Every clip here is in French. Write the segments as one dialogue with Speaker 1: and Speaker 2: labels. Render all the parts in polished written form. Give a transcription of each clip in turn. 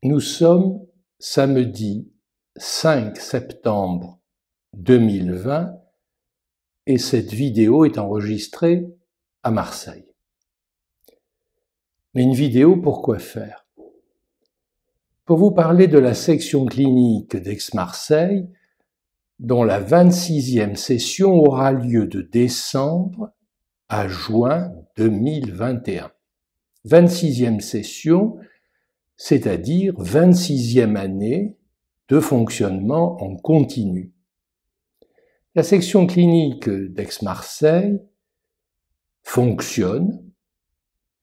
Speaker 1: Nous sommes samedi 5 septembre 2020 et cette vidéo est enregistrée à Marseille. Mais une vidéo, pourquoi faire? Pour vous parler de la section clinique d'Aix-Marseille, dont la 26e session aura lieu de décembre à juin 2021. 26e session, c'est-à-dire 26e année de fonctionnement en continu. La section clinique d'Aix-Marseille fonctionne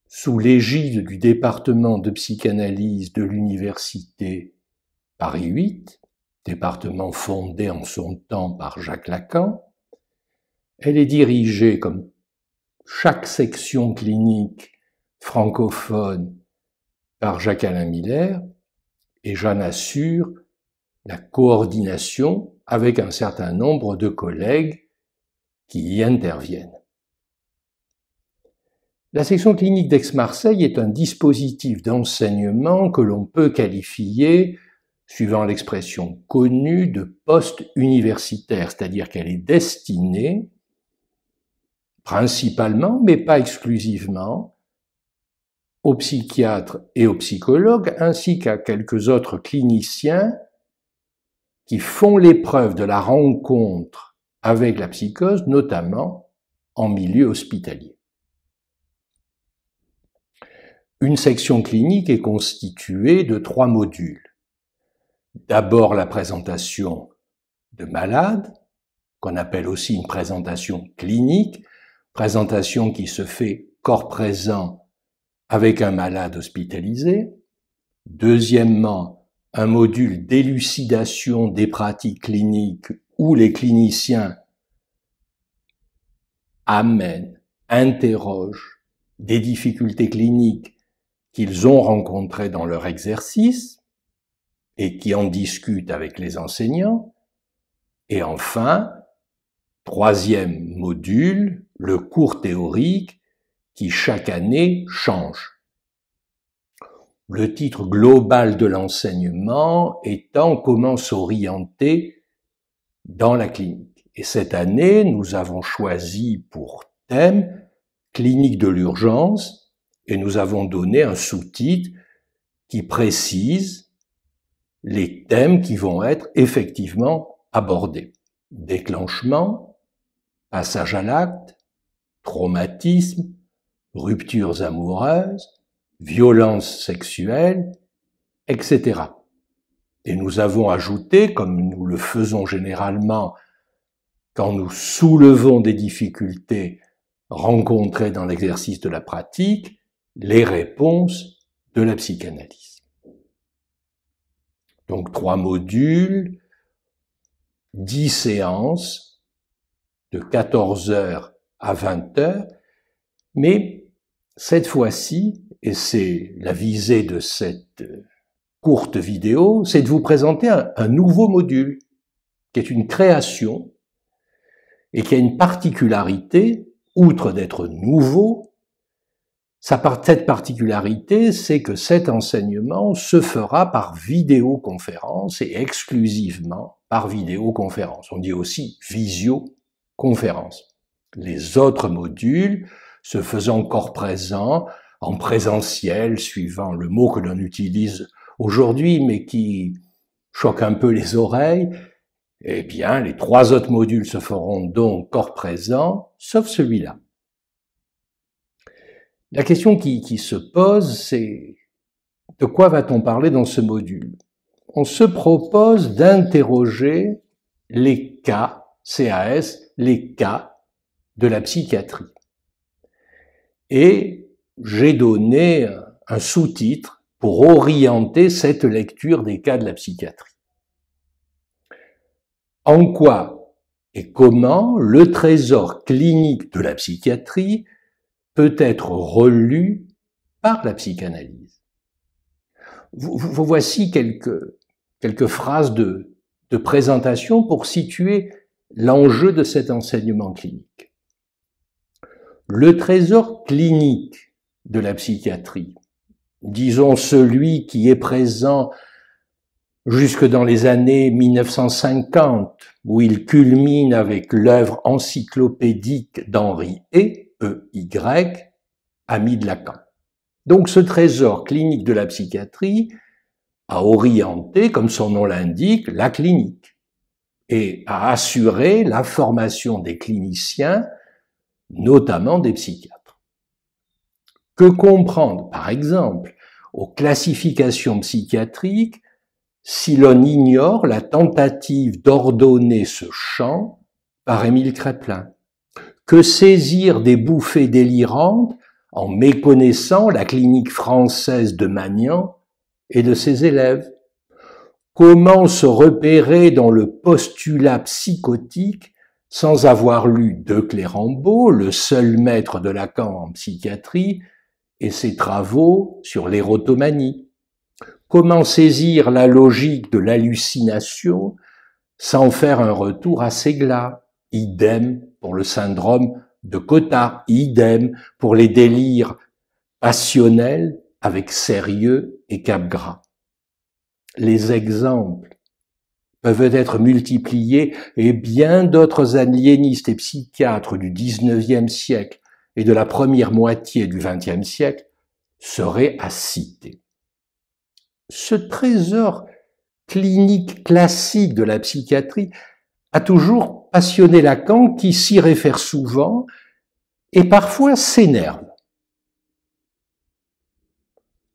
Speaker 1: sous l'égide du département de psychanalyse de l'université Paris 8, département fondé en son temps par Jacques Lacan. Elle est dirigée, comme chaque section clinique francophone, par Jacques-Alain Miller, et j'en assure la coordination avec un certain nombre de collègues qui y interviennent. La section clinique d'Aix-Marseille est un dispositif d'enseignement que l'on peut qualifier, suivant l'expression connue, de post-universitaire, c'est-à-dire qu'elle est destinée, principalement, mais pas exclusivement, aux psychiatres et aux psychologues, ainsi qu'à quelques autres cliniciens qui font l'épreuve de la rencontre avec la psychose, notamment en milieu hospitalier. Une section clinique est constituée de 3 modules. D'abord la présentation de malades, qu'on appelle aussi une présentation clinique, présentation qui se fait corps présent avec un malade hospitalisé. Deuxièmement, un module d'élucidation des pratiques cliniques où les cliniciens amènent, interrogent des difficultés cliniques qu'ils ont rencontrées dans leur exercice et qui en discutent avec les enseignants. Et enfin, troisième module, le cours théorique qui chaque année change. Le titre global de l'enseignement étant comment s'orienter dans la clinique. Et cette année, nous avons choisi pour thème clinique de l'urgence et nous avons donné un sous-titre qui précise les thèmes qui vont être effectivement abordés. Déclenchement, passage à l'acte, traumatisme, ruptures amoureuses, violences sexuelles, etc. Et nous avons ajouté, comme nous le faisons généralement quand nous soulevons des difficultés rencontrées dans l'exercice de la pratique, les réponses de la psychanalyse. Donc 3 modules, 10 séances de 14h à 20h, mais cette fois-ci, et c'est la visée de cette courte vidéo, c'est de vous présenter un nouveau module, qui est une création, et qui a une particularité, outre d'être nouveau, cette particularité, c'est que cet enseignement se fera par vidéoconférence et exclusivement par vidéoconférence. On dit aussi visioconférence. Les autres modules se faisant corps présent, en présentiel, suivant le mot que l'on utilise aujourd'hui, mais qui choque un peu les oreilles, eh bien, les 3 autres modules se feront donc corps présent, sauf celui-là. La question qui se pose, c'est de quoi va-t-on parler dans ce module? On se propose d'interroger les cas, CAS, les cas de la psychiatrie. Et j'ai donné un sous-titre pour orienter cette lecture des cas de la psychiatrie. En quoi et comment le trésor clinique de la psychiatrie peut être relu par la psychanalyse. Vous voici quelques phrases de présentation pour situer l'enjeu de cet enseignement clinique. Le trésor clinique de la psychiatrie, disons celui qui est présent jusque dans les années 1950, où il culmine avec l'œuvre encyclopédique d'Henri E.Y., ami de Lacan. Donc ce trésor clinique de la psychiatrie a orienté, comme son nom l'indique, la clinique et a assuré la formation des cliniciens, notamment des psychiatres. Que comprendre, par exemple, aux classifications psychiatriques si l'on ignore la tentative d'ordonner ce champ par Émile Kraepelin? Que saisir des bouffées délirantes en méconnaissant la clinique française de Magnan et de ses élèves? Comment se repérer dans le postulat psychotique sans avoir lu De Clérambault, le seul maître de Lacan en psychiatrie, et ses travaux sur l'érotomanie? Comment saisir la logique de l'hallucination sans faire un retour à Segla? Idem pour le syndrome de Cotard, idem pour les délires passionnels avec Sérieux et Capgras. Les exemples peuvent être multipliés et bien d'autres aliénistes et psychiatres du XIXe siècle et de la première moitié du XXe siècle seraient à citer. Ce trésor clinique classique de la psychiatrie a toujours passionné Lacan, qui s'y réfère souvent et parfois s'énerve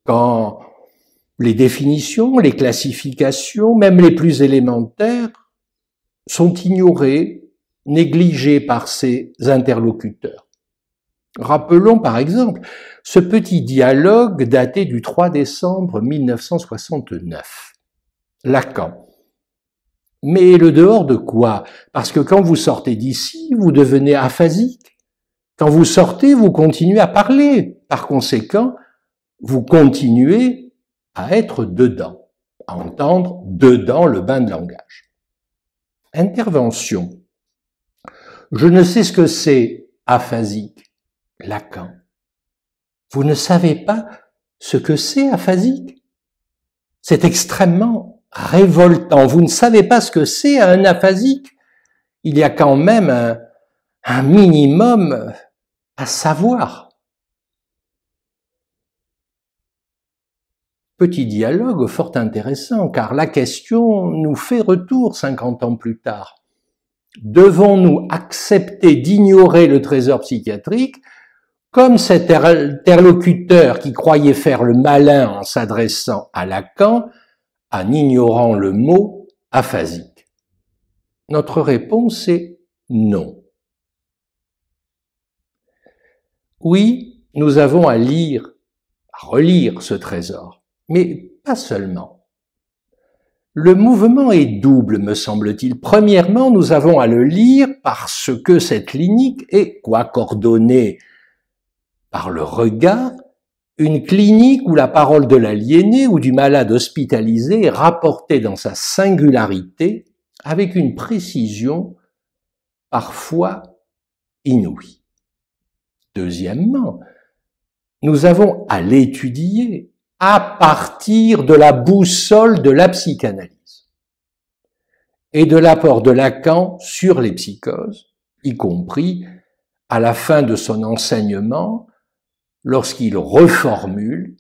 Speaker 1: quand les définitions, les classifications, même les plus élémentaires, sont ignorées, négligées par ses interlocuteurs. Rappelons par exemple ce petit dialogue daté du 3 décembre 1969. Lacan. Mais le dehors de quoi? Parce que quand vous sortez d'ici, vous devenez aphasique. Quand vous sortez, vous continuez à parler. Par conséquent, vous continuez à être dedans, à entendre dedans le bain de langage. Intervention. Je ne sais ce que c'est aphasique. Lacan. Vous ne savez pas ce que c'est aphasique? C'est extrêmement révoltant. Vous ne savez pas ce que c'est un aphasique? Il y a quand même un minimum à savoir. Petit dialogue fort intéressant, car la question nous fait retour 50 ans plus tard. Devons-nous accepter d'ignorer le trésor psychiatrique comme cet interlocuteur qui croyait faire le malin en s'adressant à Lacan, en ignorant le mot aphasique? Notre réponse est non. Oui, nous avons à lire, à relire ce trésor, mais pas seulement. Le mouvement est double, me semble-t-il. Premièrement, nous avons à le lire parce que cette clinique est, quoique ordonnée par le regard, une clinique où la parole de l'aliéné ou du malade hospitalisé est rapportée dans sa singularité avec une précision parfois inouïe. Deuxièmement, nous avons à l'étudier à partir de la boussole de la psychanalyse et de l'apport de Lacan sur les psychoses, y compris à la fin de son enseignement, lorsqu'il reformule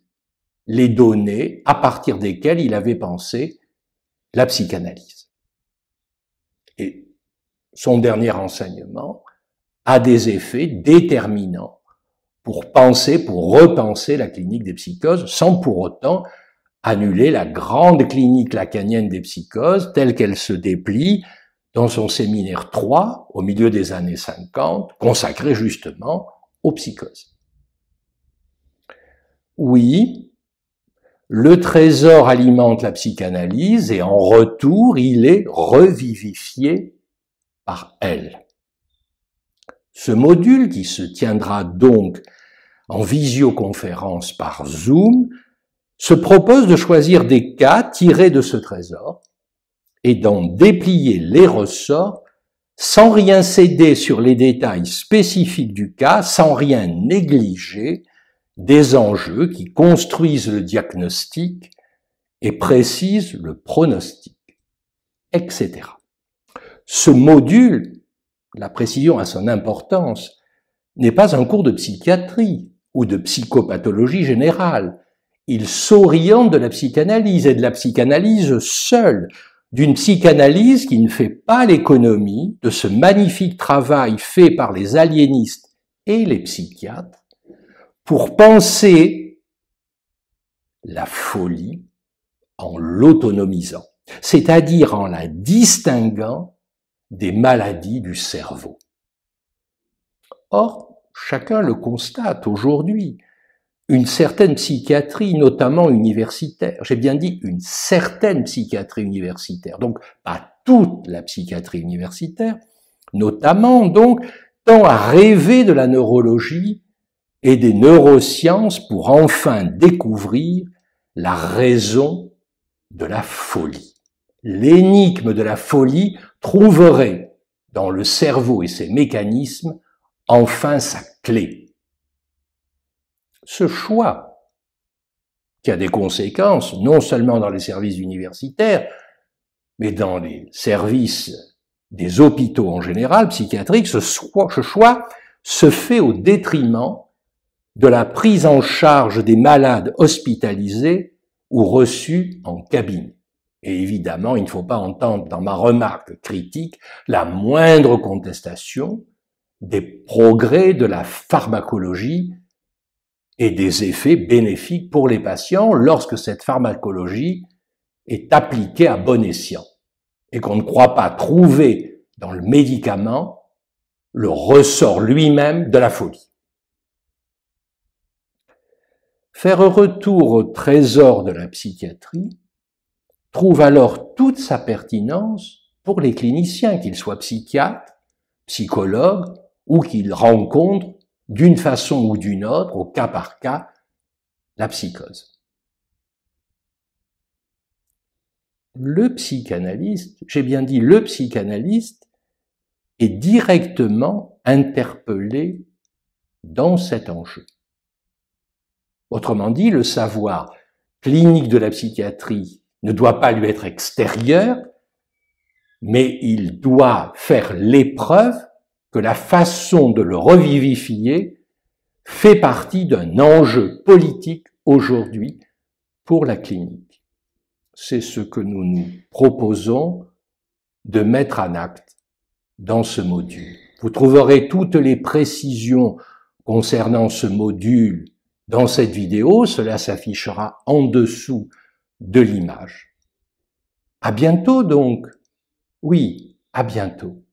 Speaker 1: les données à partir desquelles il avait pensé la psychanalyse. Et son dernier enseignement a des effets déterminants pour penser, pour repenser la clinique des psychoses, sans pour autant annuler la grande clinique lacanienne des psychoses telle qu'elle se déplie dans son séminaire 3, au milieu des années 50, consacré justement aux psychoses. Oui, le trésor alimente la psychanalyse et en retour, il est revivifié par elle. Ce module, qui se tiendra donc en visioconférence par Zoom, se propose de choisir des cas tirés de ce trésor et d'en déplier les ressorts sans rien céder sur les détails spécifiques du cas, sans rien négliger, des enjeux qui construisent le diagnostic et précisent le pronostic, etc. Ce module, la précision a son importance, n'est pas un cours de psychiatrie ou de psychopathologie générale. Il s'oriente de la psychanalyse et de la psychanalyse seule, d'une psychanalyse qui ne fait pas l'économie de ce magnifique travail fait par les aliénistes et les psychiatres pour penser la folie en l'autonomisant, c'est-à-dire en la distinguant des maladies du cerveau. Or, chacun le constate aujourd'hui, une certaine psychiatrie, notamment universitaire, j'ai bien dit une certaine psychiatrie universitaire, donc pas toute la psychiatrie universitaire, notamment donc, tend à rêver de la neurologie et des neurosciences pour enfin découvrir la raison de la folie. L'énigme de la folie trouverait dans le cerveau et ses mécanismes enfin sa clé. Ce choix, qui a des conséquences non seulement dans les services universitaires, mais dans les services des hôpitaux en général, psychiatriques, ce choix se fait au détriment de la prise en charge des malades hospitalisés ou reçus en cabinet. Et évidemment, il ne faut pas entendre dans ma remarque critique la moindre contestation des progrès de la pharmacologie et des effets bénéfiques pour les patients lorsque cette pharmacologie est appliquée à bon escient et qu'on ne croit pas trouver dans le médicament le ressort lui-même de la folie. Faire retour au trésor de la psychiatrie trouve alors toute sa pertinence pour les cliniciens, qu'ils soient psychiatres, psychologues ou qu'ils rencontrent d'une façon ou d'une autre, au cas par cas, la psychose. Le psychanalyste, j'ai bien dit le psychanalyste, est directement interpellé dans cet enjeu. Autrement dit, le savoir clinique de la psychiatrie ne doit pas lui être extérieur, mais il doit faire l'épreuve que la façon de le revivifier fait partie d'un enjeu politique aujourd'hui pour la clinique. C'est ce que nous nous proposons de mettre en acte dans ce module. Vous trouverez toutes les précisions concernant ce module dans cette vidéo, cela s'affichera en dessous de l'image. À bientôt donc. Oui, à bientôt.